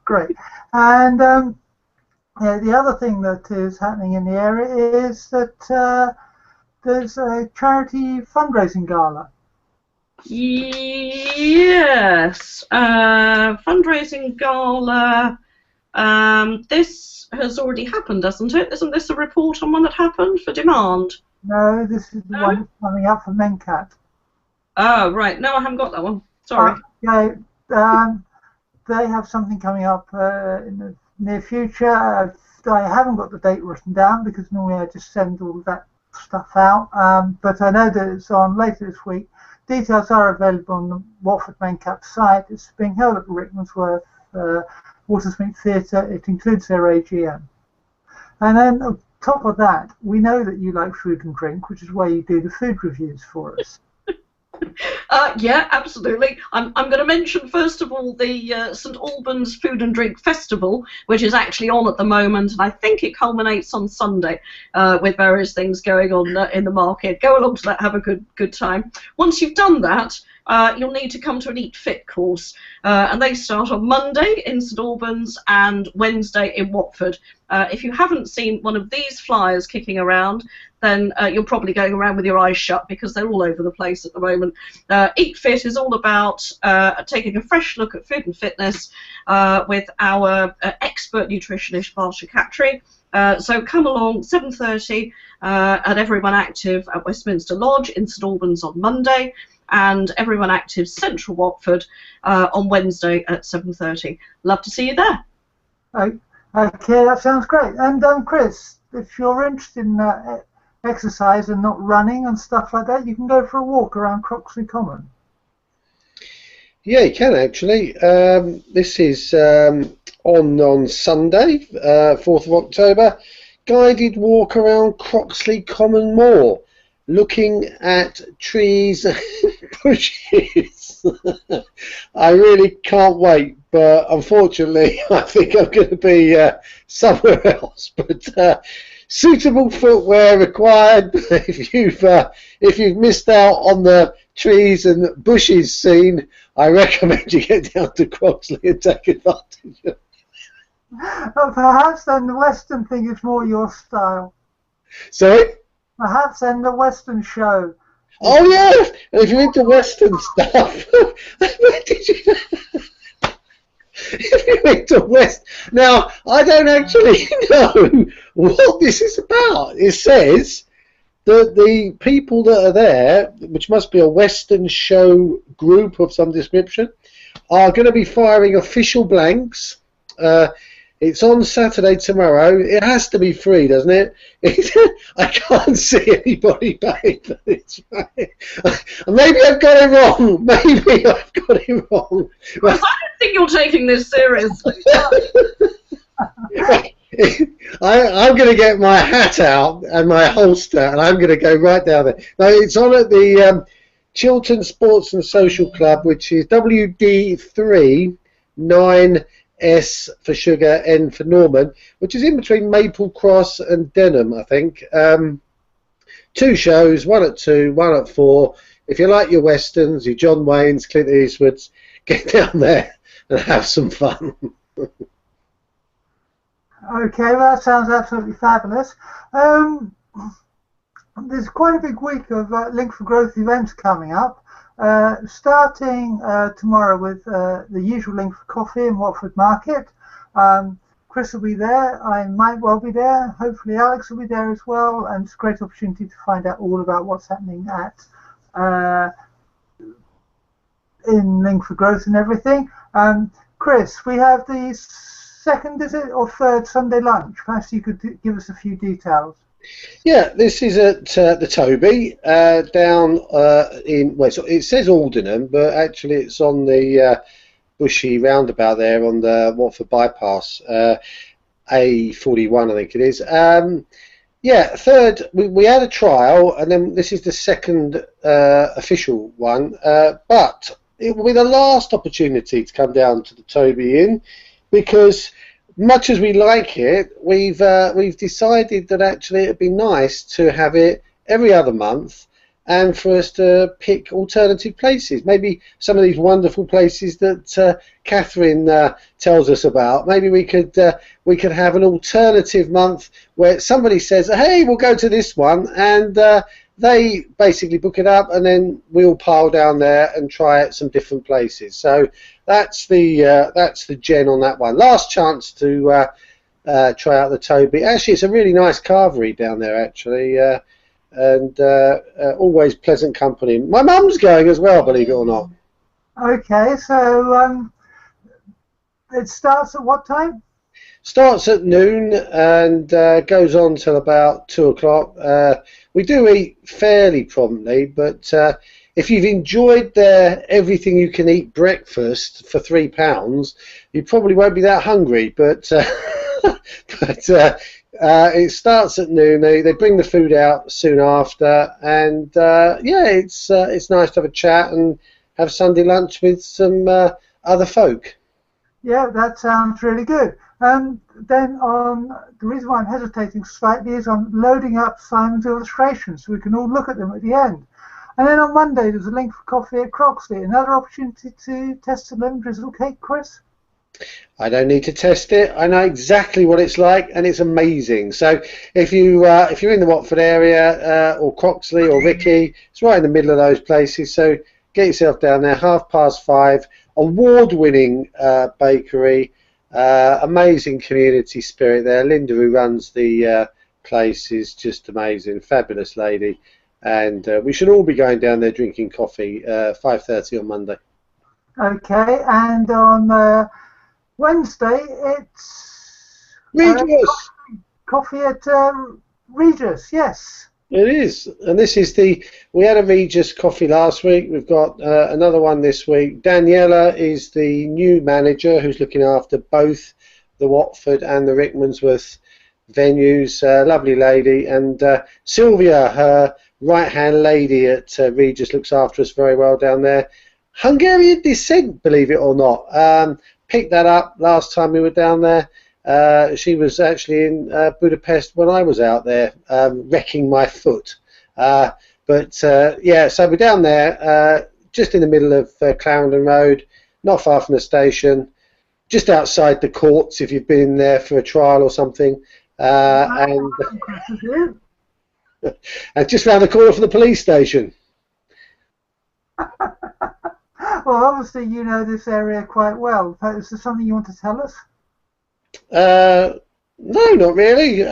great. And yeah, the other thing that is happening in the area is that there's a charity fundraising gala. Yes, fundraising gala. This has already happened, hasn't it? Isn't this a report on one that happened for demand? No, this is the one that's coming up for MenCat. Oh, right. No, I haven't got that one. Sorry. Okay. They have something coming up in the near future. I haven't got the date written down because normally I just send all that stuff out. But I know that it's on later this week. Details are available on the Watford MenCat site. It's being held at the Rickmansworth Watersmeet Theatre. It includes their AGM. And then on top of that, we know that you like food and drink, which is why you do the food reviews for us. Yeah, absolutely. I'm going to mention first of all the St Albans Food and Drink Festival, which is actually on at the moment, and I think it culminates on Sunday with various things going on in the market. Go along to that, have a good time. Once you've done that, you'll need to come to an Eat Fit course, and they start on Monday in St Albans and Wednesday in Watford. If you haven't seen one of these flyers kicking around, then you're probably going around with your eyes shut because they're all over the place at the moment. Eat Fit is all about taking a fresh look at food and fitness with our expert nutritionist, Barsha Khatri. So come along, 7:30 at Everyone Active at Westminster Lodge in St Albans on Monday, and Everyone Active Central Watford on Wednesday at 7:30. Love to see you there. Okay, that sounds great. And Chris, if you're interested in exercise and not running and stuff like that, you can go for a walk around Croxley Common. Yeah, you can actually. This is on Sunday, 4th of October. Guided walk around Croxley Common Moor, looking at trees and bushes. I really can't wait, but unfortunately I think I'm going to be somewhere else. But suitable footwear required. If you've missed out on the trees and bushes scene, I recommend you get down to Croxley and take advantage of it. Perhaps then the Western thing is more your style. Sorry? Perhaps then the Western show. Oh yeah, and if you're into Western stuff, where did you? If you're into West, now I don't actually know what this is about. It says that the people that are there, which must be a Western show group of some description, are going to be firing official blanks. It's on Saturday tomorrow. It has to be free, doesn't it? I can't see anybody paying for this. Maybe I've got it wrong. Maybe I've got it wrong. I don't think you're taking this seriously. I'm going to get my hat out and my holster, and I'm going to go right down there. No, it's on at the Chiltern Sports and Social Club, which is WD3 9S for sugar, N for Norman, which is in between Maple Cross and Denham, I think. 2 shows, one at 2, one at 4. If you like your westerns, your John Waynes, Clint Eastwoods, get down there and have some fun. Okay, well, that sounds absolutely fabulous. There's quite a big week of Link for Growth events coming up, starting tomorrow with the usual Link for Coffee in Watford Market. Chris will be there, I might well be there, hopefully Alex will be there as well, and it's a great opportunity to find out all about what's happening at in Link for Growth and everything. Chris, we have the second, is it, or third Sunday lunch. Perhaps you could give us a few details. Yeah, this is at the Toby down in, well, it says Aldenham, but actually it's on the bushy roundabout there on the Watford bypass, A41 I think it is. Yeah, third, we had a trial, and then this is the second official one, but it will be the last opportunity to come down to the Toby Inn, because much as we like it, we've decided that actually it'd be nice to have it every other month, and for us to pick alternative places. Maybe some of these wonderful places that Catherine tells us about. Maybe we could have an alternative month where somebody says, "Hey, we'll go to this one," and they basically book it up, and then we all pile down there and try at some different places. So that's the gen on that one. Last chance to try out the Toby. Actually, it's a really nice carvery down there, actually, and always pleasant company. My mum's going as well, believe it or not. Okay, so it starts at what time? Starts at noon and goes on till about 2 o'clock. We do eat fairly promptly, but if you've enjoyed their everything you can eat breakfast for £3, you probably won't be that hungry. But it starts at noon. They bring the food out soon after, and yeah, it's nice to have a chat and have Sunday lunch with some other folk. Yeah, that sounds really good. Then on the reason why I'm hesitating slightly is on loading up Simon's illustrations so we can all look at them at the end. And then on Monday there's a Link for Coffee at Croxley. Another opportunity to test the lemon drizzle cake, Chris? I don't need to test it. I know exactly what it's like, and it's amazing. So if you're in the Watford area or Croxley or Ricky, it's right in the middle of those places. So get yourself down there. 5:30. Award-winning bakery. Amazing community spirit there. Linda, who runs the place, is just amazing. Fabulous lady. And we should all be going down there drinking coffee 5:30 on Monday. Okay, and on Wednesday it's Regis. coffee at Regis, yes. It is, and this is we had a Regis coffee last week. We've got another one this week. Daniela is the new manager who's looking after both the Watford and the Rickmansworth venues. Lovely lady, and Sylvia, her right-hand lady at Regis, looks after us very well down there. Hungarian descent, believe it or not. Picked that up last time we were down there. She was actually in Budapest when I was out there, wrecking my foot. But yeah, so we're down there, just in the middle of Clarendon Road, not far from the station, just outside the courts if you've been there for a trial or something. And just round the corner from the police station. Well, obviously you know this area quite well. Is there something you want to tell us? No, not really.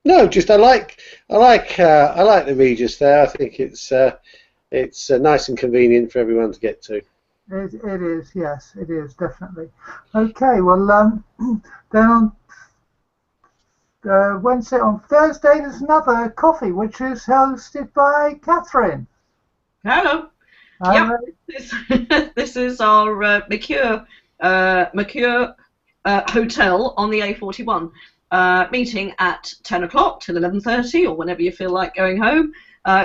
No, just I like the Regis there. I think it's nice and convenient for everyone to get to. It is, yes, it is definitely. Okay, well, then on Wednesday, on Thursday, there's another coffee which is hosted by Catherine. Hello. Yep. This is our Mercure Hotel on the A41. meeting at 10 o'clock till 11:30 or whenever you feel like going home.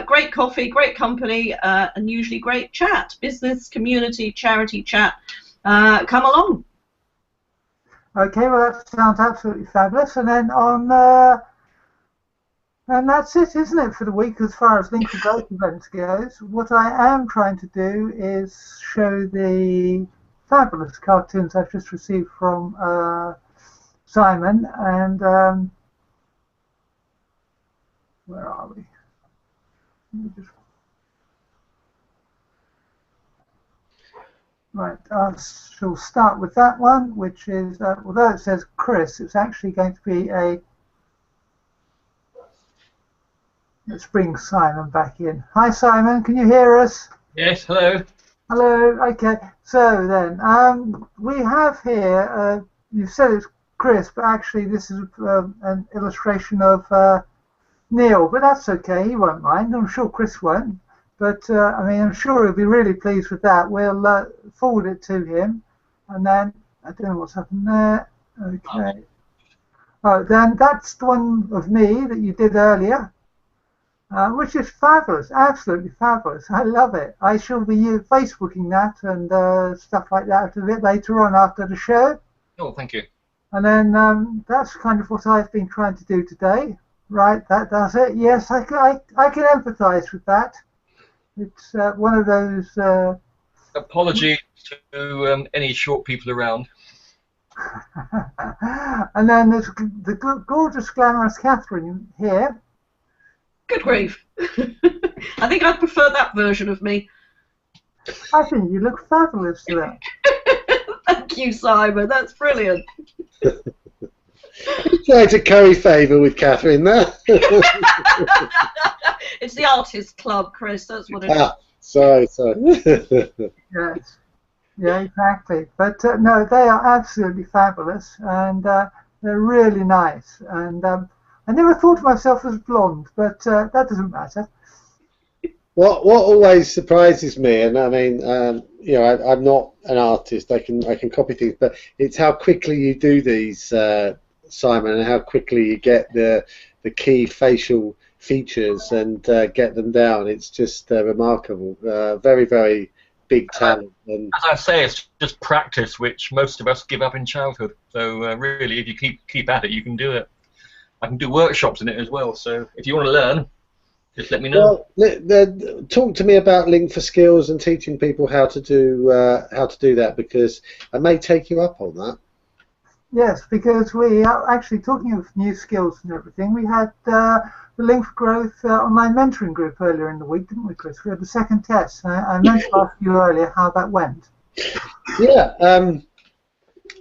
Great coffee, great company, and usually great chat. Business, community, charity chat. Come along. Okay, well that sounds absolutely fabulous. And then on, and that's it, isn't it, for the week as far as Link for Growth events goes. What I am trying to do is show the fabulous cartoons I've just received from Simon, and where are we? Right, I shall start with that one, which is, although it says Chris, it's actually going to be a, let's bring Simon back in. Hi Simon, can you hear us? Yes, hello. Hello, okay, so then, we have here, you've said it's Chris, but actually this is an illustration of Neal, but that's okay, he won't mind, I'm sure Chris won't. But, I mean, I'm sure he'll be really pleased with that. We'll forward it to him. And then, I don't know what's happened there. Okay. Oh, then that's the one of me that you did earlier, which is fabulous, absolutely fabulous. I love it. I shall be Facebooking that and stuff like that a bit later on after the show. Oh, thank you. And then that's kind of what I've been trying to do today. Right, that does it. Yes, I can empathise with that. It's one of those... Apologies to any short people around. And then there's the gorgeous, glamorous Catherine here. Good grief. I think I'd prefer that version of me. I think you look fabulous today. Thank you, Simon. That's brilliant. Trying to curry favour with Catherine there. It's the artist club, Chris. That's what it is. Sorry. Yes. Yeah, exactly. But no, they are absolutely fabulous, and they're really nice. And I never thought of myself as blonde, but that doesn't matter. What always surprises me, and I mean, you know, I'm not an artist. I can copy things, but it's how quickly you do these, Simon, and how quickly you get the key facial features and get them down. It's just remarkable. Very, very big talent. And as I say, it's just practice, which most of us give up in childhood. So really, if you keep at it, you can do it. I can do workshops in it as well. So if you want to learn, just let me know. Well, talk to me about Link for Skills and teaching people how to do that, because I may take you up on that. Yes, because we are actually talking of new skills and everything. We had the Link for Growth online mentoring group earlier in the week, didn't we, Chris? We had the second test. I meant to ask you earlier how that went. Yeah.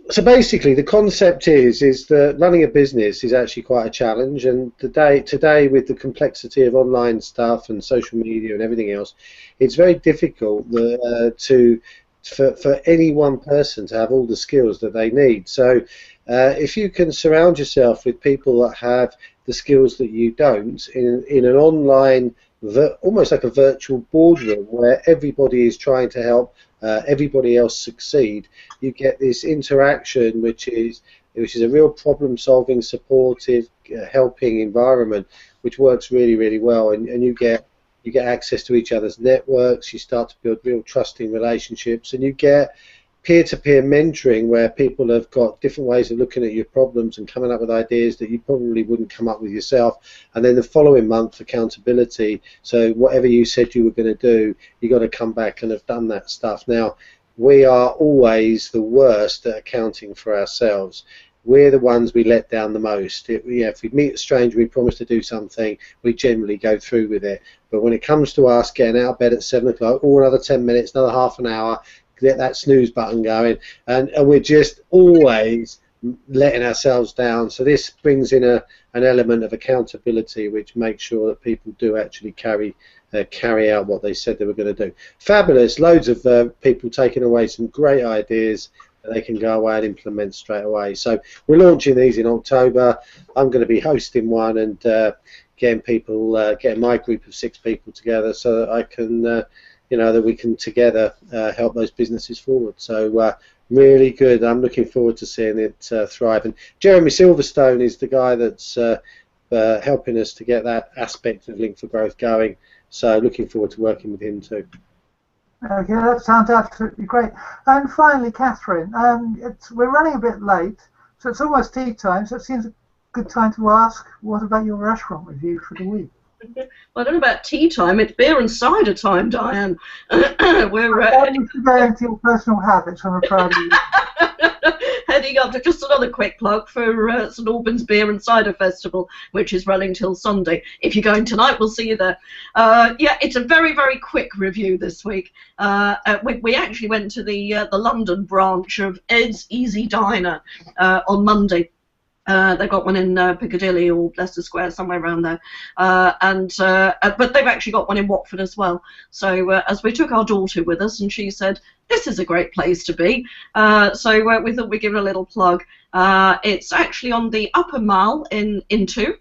So basically, the concept is that running a business is actually quite a challenge, and today with the complexity of online stuff and social media and everything else, it's very difficult for any one person to have all the skills that they need. So if you can surround yourself with people that have the skills that you don't in an online, almost like a virtual boardroom where everybody is trying to help everybody else succeed, you get this interaction which is a real problem-solving, supportive, helping environment, which works really, really well, and you get access to each other's networks. You start to build real trusting relationships, and you get peer-to-peer mentoring where people have got different ways of looking at your problems and coming up with ideas that you probably wouldn't come up with yourself. And then the following month, accountability. So whatever you said you were going to do, you got to come back and have done that stuff. Now, we are always the worst at accounting for ourselves. We're the ones we let down the most. If we meet a stranger, we promise to do something, we generally go through with it. But when it comes to us getting out of bed at 7 o'clock, another 10 minutes, another half an hour, get that snooze button going, and we're just always letting ourselves down. So this brings in an element of accountability, which makes sure that people do actually carry out what they said they were going to do. Fabulous. Loads of people taking away some great ideas that they can go away and implement straight away. So we're launching these in October. I'm going to be hosting one and getting my group of 6 people together so that I can that we can together help those businesses forward. So really good. I'm looking forward to seeing it thrive. And Jeremy Silverstone is the guy that's helping us to get that aspect of Link for Growth going. So looking forward to working with him too. Okay, that sounds absolutely great. And finally, Catherine, we're running a bit late, so it's almost tea time, so it seems a good time to ask, what about your restaurant review for the week? Well, I don't know about tea time, it's beer and cider time, Diane. We're going into your personal habits, I'm proud of you. Heading up to just another quick plug for St Albans Beer and Cider Festival, which is running till Sunday. If you're going tonight, we'll see you there. Yeah, it's a very, very quick review this week. We actually went to the London branch of Ed's Easy Diner on Monday. They've got one in Piccadilly or Leicester Square, somewhere around there, but they've actually got one in Watford as well. So as we took our daughter with us, and she said, this is a great place to be, so we thought we'd give it a little plug. It's actually on the Upper Mall into.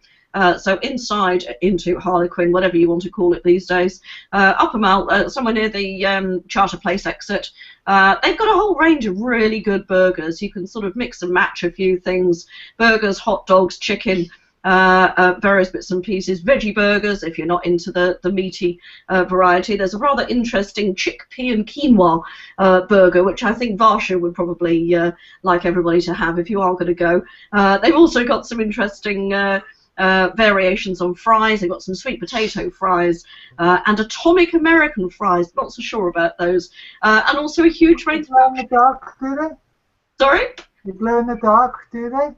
So inside into Harlequin, whatever you want to call it these days, Upper Mall, somewhere near the Charter Place exit. They've got a whole range of really good burgers. You can sort of mix and match a few things: burgers, hot dogs, chicken, various bits and pieces, veggie burgers if you're not into the meaty variety. There's a rather interesting chickpea and quinoa burger, which I think Varsha would probably like everybody to have if you are going to go. They've also got some interesting variations on fries. They've got some sweet potato fries and atomic American fries. Not so sure about those. And also a huge range. Glow in the dark, do they? Sorry? They glow in the dark, do they?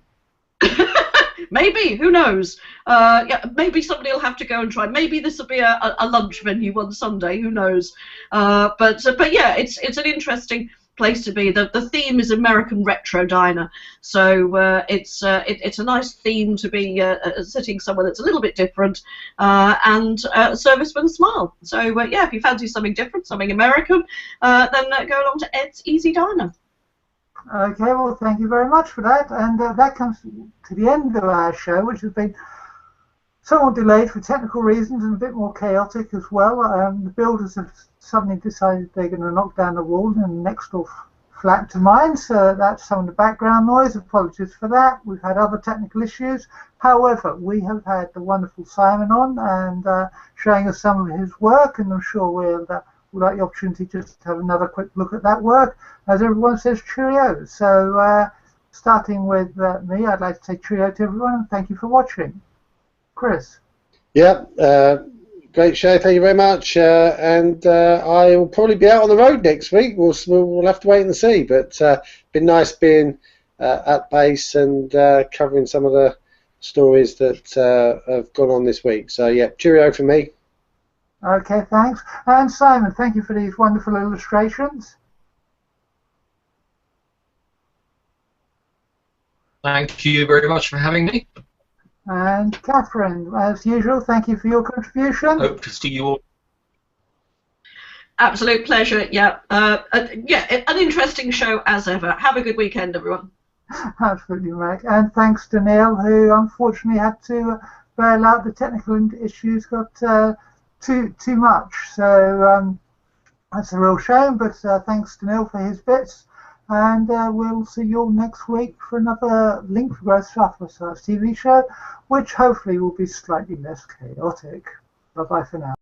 Maybe, who knows? Yeah, maybe somebody will have to go and try. Maybe this will be a lunch menu one Sunday. Who knows? But yeah, it's an interesting place to be. The theme is American retro diner, so it's a nice theme to be sitting somewhere that's a little bit different and service with a smile. So yeah, if you fancy something different, something American, then go along to Ed's Easy Diner. Okay, well, thank you very much for that, and that comes to the end of our show, which has been somewhat delayed for technical reasons and a bit more chaotic as well. The builders have suddenly decided they're going to knock down the walls in the next door flat to mine, so that's some of the background noise. Apologies for that. We've had other technical issues. However, we have had the wonderful Simon on and showing us some of his work, and I'm sure we'll like the opportunity just to have another quick look at that work. As everyone says, cheerio. So starting with me, I'd like to say cheerio to everyone and thank you for watching. Chris. Yeah, great show. Thank you very much. And I will probably be out on the road next week. We'll have to wait and see. But been nice being at base and covering some of the stories that have gone on this week. So yeah, cheerio from me. Okay, thanks. And Simon, thank you for these wonderful illustrations. Thank you very much for having me. And Catherine, as usual, thank you for your contribution. Hope to see you all. Absolute pleasure. Yeah, yeah, an interesting show as ever. Have a good weekend, everyone. Absolutely, mate. And thanks to Neal, who unfortunately had to bail out. The technical issues got too much. So that's a real shame. But thanks to Neal for his bits. And we'll see you all next week for another Link for Growth Software Science TV show, which hopefully will be slightly less chaotic. Bye-bye for now.